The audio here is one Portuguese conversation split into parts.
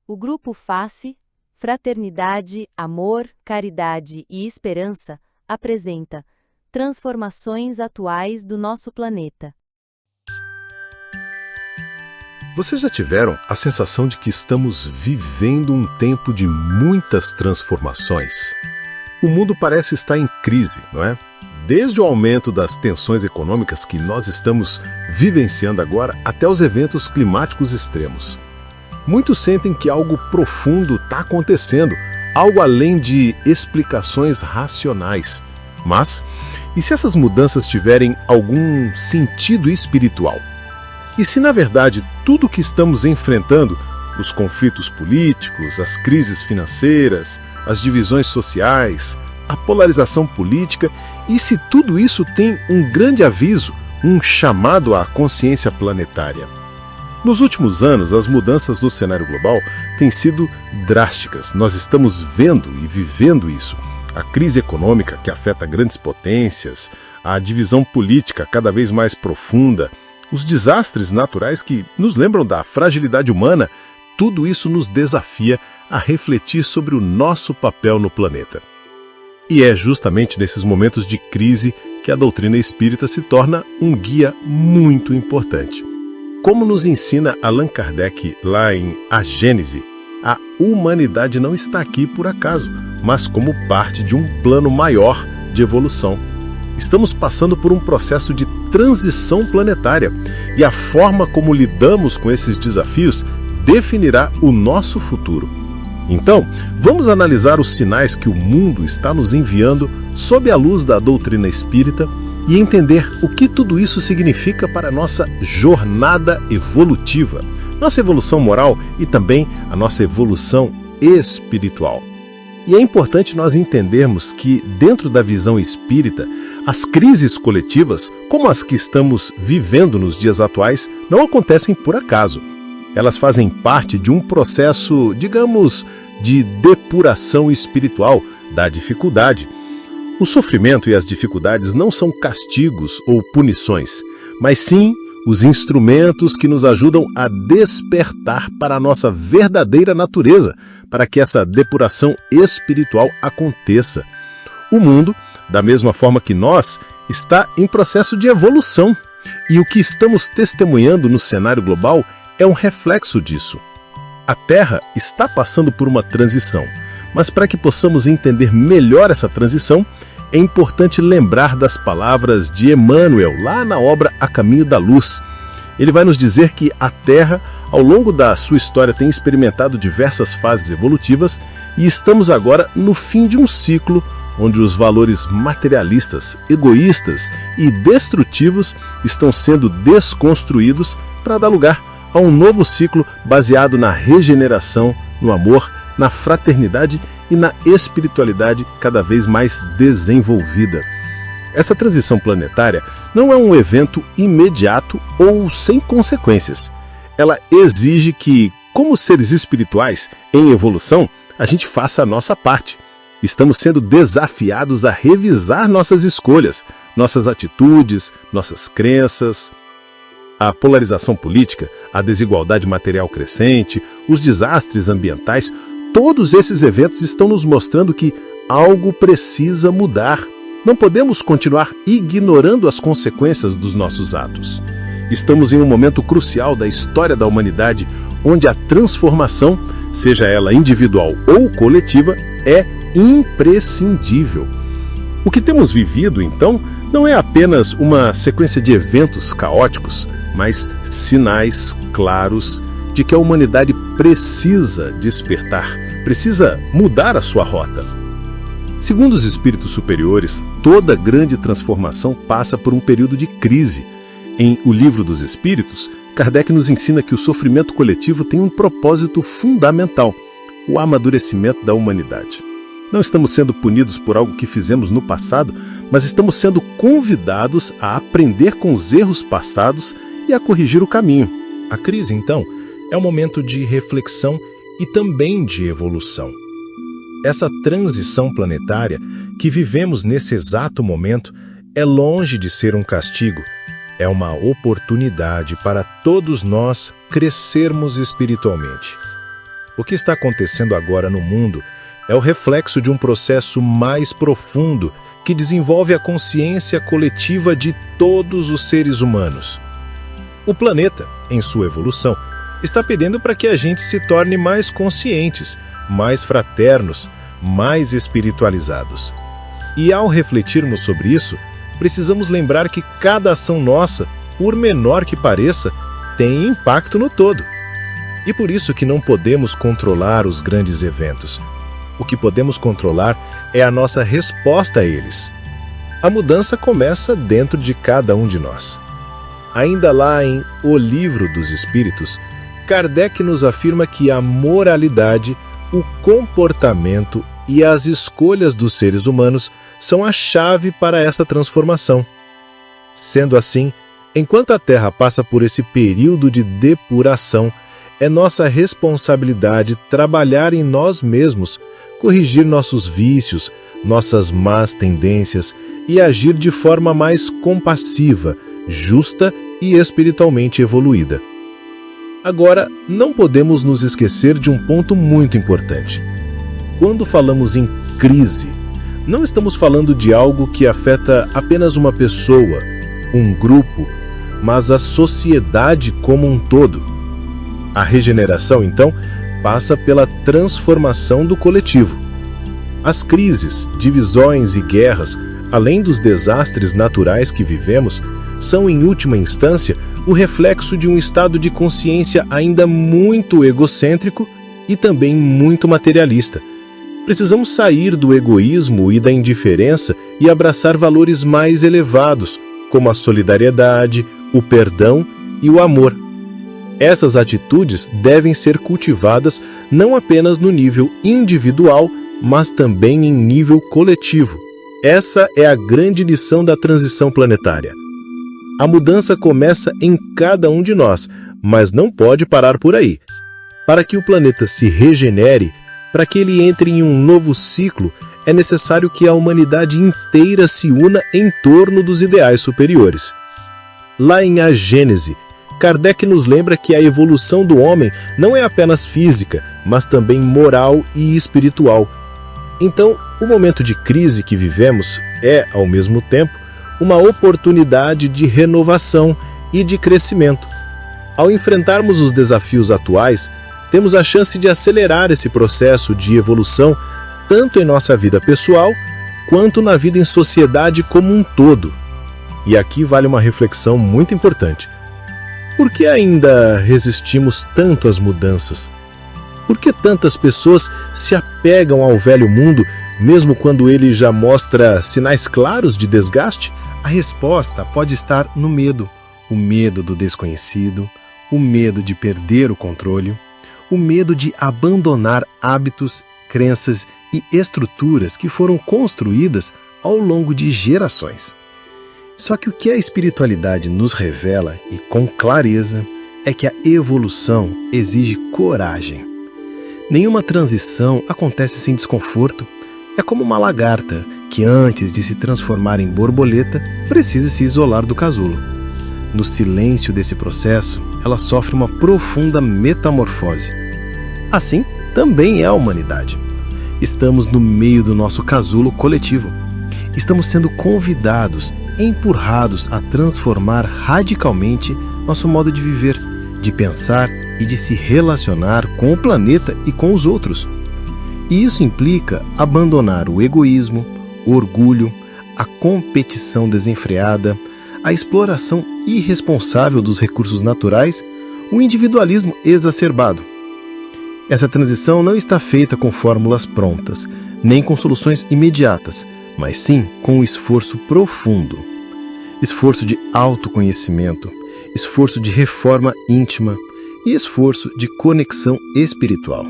O grupo Face, Fraternidade, Amor, Caridade e Esperança apresenta Transformações Atuais do Nosso Planeta. Vocês já tiveram a sensação de que estamos vivendo um tempo de muitas transformações? O mundo parece estar em crise, não é? Desde o aumento das tensões econômicas que nós estamos vivenciando agora, até os eventos climáticos extremos. Muitos sentem que algo profundo está acontecendo, algo além de explicações racionais. Mas, e se essas mudanças tiverem algum sentido espiritual? E se, na verdade, tudo o que estamos enfrentando, os conflitos políticos, as crises financeiras, as divisões sociais, a polarização política, e se tudo isso tem um grande aviso, um chamado à consciência planetária? Nos últimos anos, as mudanças no cenário global têm sido drásticas. Nós estamos vendo e vivendo isso. A crise econômica que afeta grandes potências, a divisão política cada vez mais profunda, os desastres naturais que nos lembram da fragilidade humana, tudo isso nos desafia a refletir sobre o nosso papel no planeta. E é justamente nesses momentos de crise que a doutrina espírita se torna um guia muito importante. Como nos ensina Allan Kardec lá em A Gênese, a humanidade não está aqui por acaso, mas como parte de um plano maior de evolução. Estamos passando por um processo de transição planetária e a forma como lidamos com esses desafios definirá o nosso futuro. Então, vamos analisar os sinais que o mundo está nos enviando sob a luz da doutrina espírita e entender o que tudo isso significa para a nossa jornada evolutiva, nossa evolução moral e também a nossa evolução espiritual. E é importante nós entendermos que, dentro da visão espírita, as crises coletivas, como as que estamos vivendo nos dias atuais, não acontecem por acaso. Elas fazem parte de um processo, digamos, de depuração espiritual da dificuldade. O sofrimento e as dificuldades não são castigos ou punições, mas sim os instrumentos que nos ajudam a despertar para a nossa verdadeira natureza, para que essa depuração espiritual aconteça. O mundo, da mesma forma que nós, está em processo de evolução, e o que estamos testemunhando no cenário global é um reflexo disso. A Terra está passando por uma transição, mas para que possamos entender melhor essa transição, é importante lembrar das palavras de Emmanuel, lá na obra A Caminho da Luz. Ele vai nos dizer que a Terra, ao longo da sua história, tem experimentado diversas fases evolutivas e estamos agora no fim de um ciclo onde os valores materialistas, egoístas e destrutivos estão sendo desconstruídos para dar lugar a um novo ciclo baseado na regeneração, no amor, na fraternidade e na espiritualidade cada vez mais desenvolvida. Essa transição planetária não é um evento imediato ou sem consequências. Ela exige que, como seres espirituais em evolução, a gente faça a nossa parte. Estamos sendo desafiados a revisar nossas escolhas, nossas atitudes, nossas crenças. A polarização política, a desigualdade material crescente, os desastres ambientais, todos esses eventos estão nos mostrando que algo precisa mudar. Não podemos continuar ignorando as consequências dos nossos atos. Estamos em um momento crucial da história da humanidade, onde a transformação, seja ela individual ou coletiva, é imprescindível. O que temos vivido, então, não é apenas uma sequência de eventos caóticos, mas sinais claros de que a humanidade precisa despertar, precisa mudar a sua rota. Segundo os espíritos superiores, toda grande transformação passa por um período de crise. Em O Livro dos Espíritos, Kardec nos ensina que o sofrimento coletivo tem um propósito fundamental: o amadurecimento da humanidade. Não estamos sendo punidos por algo que fizemos no passado, mas estamos sendo convidados a aprender com os erros passados e a corrigir o caminho. A crise, então, é um momento de reflexão e também de evolução. Essa transição planetária que vivemos nesse exato momento é longe de ser um castigo, é uma oportunidade para todos nós crescermos espiritualmente. O que está acontecendo agora no mundo é o reflexo de um processo mais profundo que desenvolve a consciência coletiva de todos os seres humanos. O planeta, em sua evolução, está pedindo para que a gente se torne mais conscientes, mais fraternos, mais espiritualizados. E ao refletirmos sobre isso, precisamos lembrar que cada ação nossa, por menor que pareça, tem impacto no todo. E por isso que não podemos controlar os grandes eventos. O que podemos controlar é a nossa resposta a eles. A mudança começa dentro de cada um de nós. Ainda lá em O Livro dos Espíritos, Kardec nos afirma que a moralidade, o comportamento e as escolhas dos seres humanos são a chave para essa transformação. Sendo assim, enquanto a Terra passa por esse período de depuração, é nossa responsabilidade trabalhar em nós mesmos, corrigir nossos vícios, nossas más tendências e agir de forma mais compassiva, justa e espiritualmente evoluída. Agora, não podemos nos esquecer de um ponto muito importante. Quando falamos em crise, não estamos falando de algo que afeta apenas uma pessoa, um grupo, mas a sociedade como um todo. A regeneração, então, passa pela transformação do coletivo. As crises, divisões e guerras, além dos desastres naturais que vivemos, são, em última instância, o reflexo de um estado de consciência ainda muito egocêntrico e também muito materialista. Precisamos sair do egoísmo e da indiferença e abraçar valores mais elevados, como a solidariedade, o perdão e o amor. Essas atitudes devem ser cultivadas não apenas no nível individual, mas também em nível coletivo. Essa é a grande lição da transição planetária. A mudança começa em cada um de nós, mas não pode parar por aí. Para que o planeta se regenere, para que ele entre em um novo ciclo, é necessário que a humanidade inteira se una em torno dos ideais superiores. Lá em A Gênese, Kardec nos lembra que a evolução do homem não é apenas física, mas também moral e espiritual. Então, o momento de crise que vivemos é, ao mesmo tempo, uma oportunidade de renovação e de crescimento. Ao enfrentarmos os desafios atuais, temos a chance de acelerar esse processo de evolução tanto em nossa vida pessoal, quanto na vida em sociedade como um todo. E aqui vale uma reflexão muito importante. Por que ainda resistimos tanto às mudanças? Por que tantas pessoas se apegam ao velho mundo, mesmo quando ele já mostra sinais claros de desgaste? A resposta pode estar no medo. O medo do desconhecido, o medo de perder o controle, o medo de abandonar hábitos, crenças e estruturas que foram construídas ao longo de gerações. Só que o que a espiritualidade nos revela, e com clareza, é que a evolução exige coragem. Nenhuma transição acontece sem desconforto. É como uma lagarta que, antes de se transformar em borboleta, precisa se isolar do casulo. No silêncio desse processo, ela sofre uma profunda metamorfose. Assim, também é a humanidade. Estamos no meio do nosso casulo coletivo. Estamos sendo convidados, empurrados a transformar radicalmente nosso modo de viver, de pensar e de se relacionar com o planeta e com os outros. E isso implica abandonar o egoísmo, o orgulho, a competição desenfreada, a exploração irresponsável dos recursos naturais, o individualismo exacerbado. Essa transição não está feita com fórmulas prontas, nem com soluções imediatas, mas sim com um esforço profundo. Esforço de autoconhecimento, esforço de reforma íntima e esforço de conexão espiritual.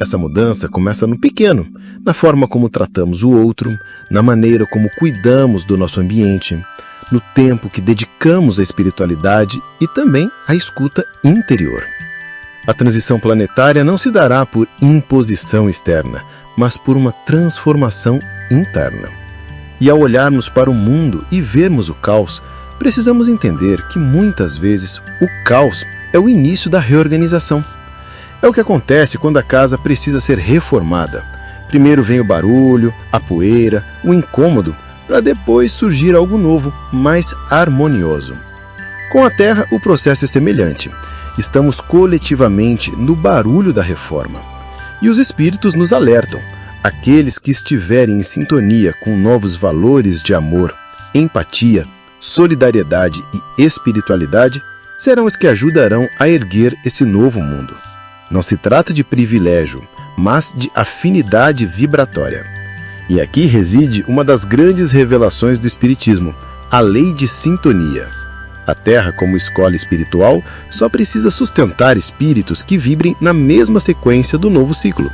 Essa mudança começa no pequeno, na forma como tratamos o outro, na maneira como cuidamos do nosso ambiente, no tempo que dedicamos à espiritualidade e também à escuta interior. A transição planetária não se dará por imposição externa, mas por uma transformação interna. E ao olharmos para o mundo e vermos o caos, precisamos entender que muitas vezes o caos é o início da reorganização. É o que acontece quando a casa precisa ser reformada. Primeiro vem o barulho, a poeira, o incômodo, para depois surgir algo novo, mais harmonioso. Com a Terra, o processo é semelhante. Estamos coletivamente no barulho da reforma. E os espíritos nos alertam. Aqueles que estiverem em sintonia com novos valores de amor, empatia, solidariedade e espiritualidade serão os que ajudarão a erguer esse novo mundo. Não se trata de privilégio, mas de afinidade vibratória. E aqui reside uma das grandes revelações do Espiritismo, a lei de sintonia. A Terra, como escola espiritual, só precisa sustentar espíritos que vibrem na mesma sequência do novo ciclo.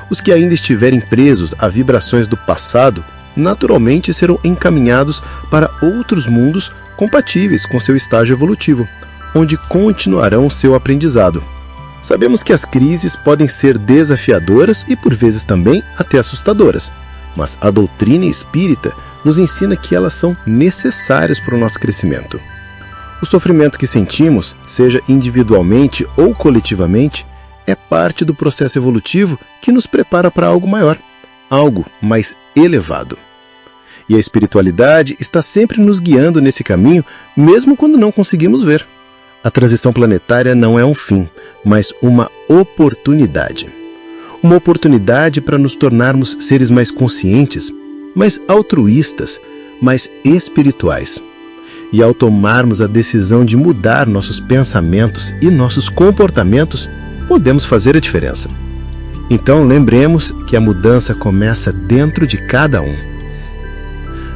Os que ainda estiverem presos a vibrações do passado, naturalmente serão encaminhados para outros mundos compatíveis com seu estágio evolutivo, onde continuarão seu aprendizado. Sabemos que as crises podem ser desafiadoras e por vezes também até assustadoras, mas a doutrina espírita nos ensina que elas são necessárias para o nosso crescimento. O sofrimento que sentimos, seja individualmente ou coletivamente, é parte do processo evolutivo que nos prepara para algo maior, algo mais elevado. E a espiritualidade está sempre nos guiando nesse caminho, mesmo quando não conseguimos ver. A transição planetária não é um fim, mas uma oportunidade. Uma oportunidade para nos tornarmos seres mais conscientes, mais altruístas, mais espirituais. E ao tomarmos a decisão de mudar nossos pensamentos e nossos comportamentos, podemos fazer a diferença. Então lembremos que a mudança começa dentro de cada um.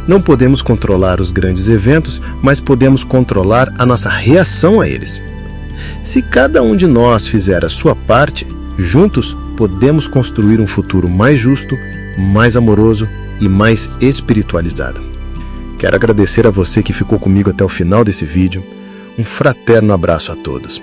Não podemos controlar os grandes eventos, mas podemos controlar a nossa reação a eles. Se cada um de nós fizer a sua parte, juntos podemos construir um futuro mais justo, mais amoroso e mais espiritualizado. Quero agradecer a você que ficou comigo até o final desse vídeo. Um fraterno abraço a todos.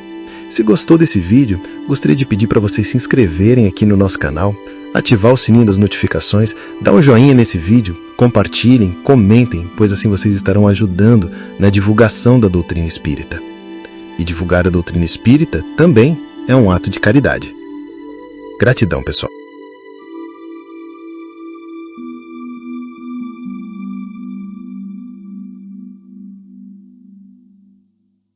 Se gostou desse vídeo, gostaria de pedir para vocês se inscreverem aqui no nosso canal, ativar o sininho das notificações, dar um joinha nesse vídeo, compartilhem, comentem, pois assim vocês estarão ajudando na divulgação da doutrina espírita. E divulgar a doutrina espírita também é um ato de caridade. Gratidão, pessoal.